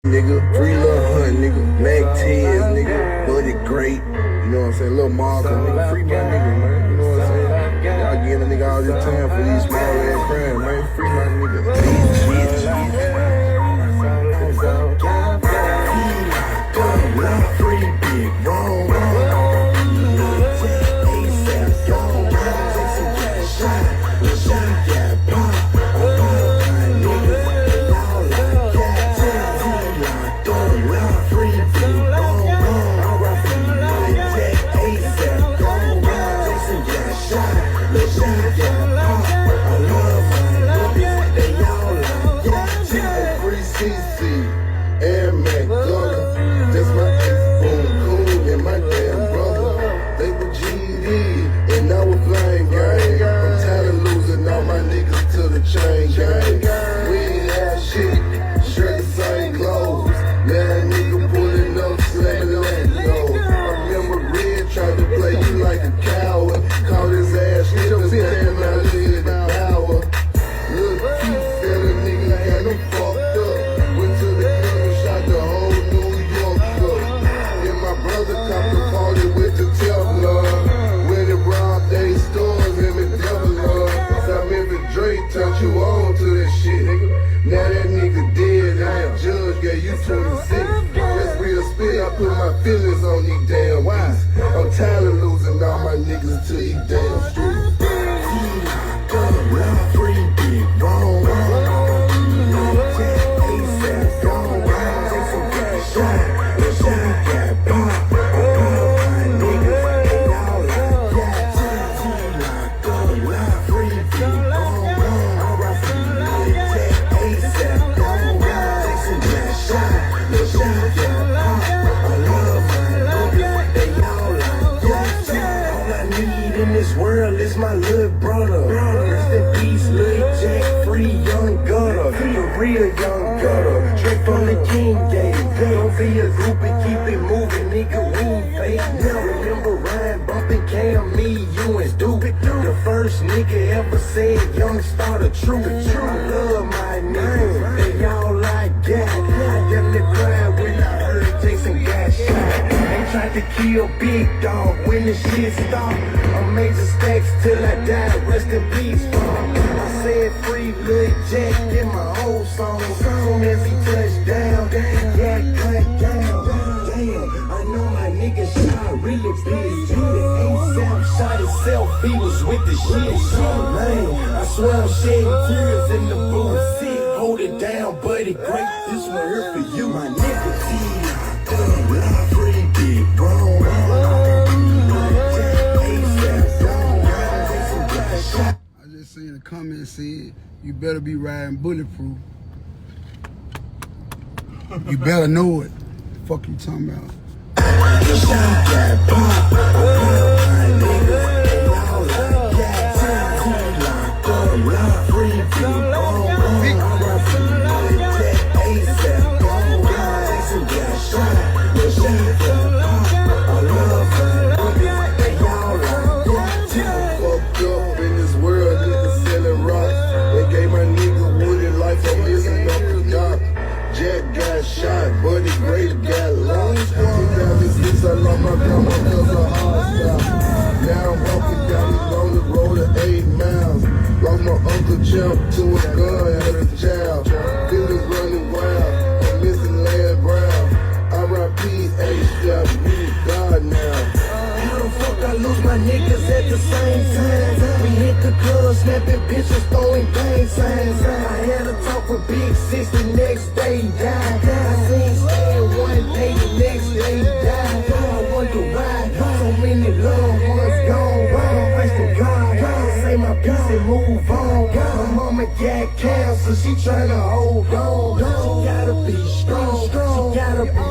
Nigga, free Lil Hunt, nigga, Mac Tez, nigga, Buddy Great, you know what I'm saying, Lil Marco, nigga, free my nigga, man, you know what I'm saying, y'all giving a nigga all this time for these small ass crimes, man, free my nigga, free big wrong, chain gang. We ain't have shit, shirt the same clothes. Now that nigga pulling up, slamming on the nose. I remember Red tried to play you like a coward. Caught his ass, shit up, standing out in the power. Lil' Keith said a nigga got him fucked up. Went to the club and shot the whole New York up. Then my brother copped the party with the Teflon. When it robbed they stores, him and Teflon. Drake turned you on to that shit, nigga. Now that nigga dead, and that judge gave you 26. That's real spit, I put my feelings on these damn beats. I'm tired of losing all my niggas to these damn streets. Free big wrong. ASAP gone. Take some cash shot. Got pop. World is my little brother. Rest in peace, Lil Jack, free young gutter. He a real young gutter. Straight from the king game. Don't be a groupie, keep it moving, nigga. We ain't fake. Now remember Ryan bumping Cam, me, you and stupid. The first nigga ever said young starter true. I love my niggas. They all like that. I definitely cried when I heard Jason got shot. They tried to kill Big Dog when the shit stopped. I made the stacks till I died, rest in peace, I said free Lil Jack in my whole song. Soon as he touched down, yeah, cut down. Damn, I know my nigga shot really big. The ASAP shot himself, he was with the shit. Man, I swear I'm shedding tears in the booth. Sit, hold it down, buddy, great. This one here for you, my nigga. Free big wrong. I just seen a comment said, you better be riding bulletproof. You better know it. The fuck you talking about? Shot, Buddy Great got lost. 2006, I lost my grandma cause of hard stop. Now I'm walking down this lonely road of 8 miles. Lost my Uncle Jump to a gun as a child. Feelings running wild, I'm missing Land Brown. R.I.P. A-Strap, we God now. How the fuck I lose my niggas at the same time? We hit the club, snapping pictures, throwing gang signs. I had a talk with Big Sis, the next day he died. I seen Stan one day, the next day he died. I wonder why so many loved ones gone. Thanks to God, say my piece and move on. My mama got cancer, she tryna hold on. She gotta be strong, she gotta be strong.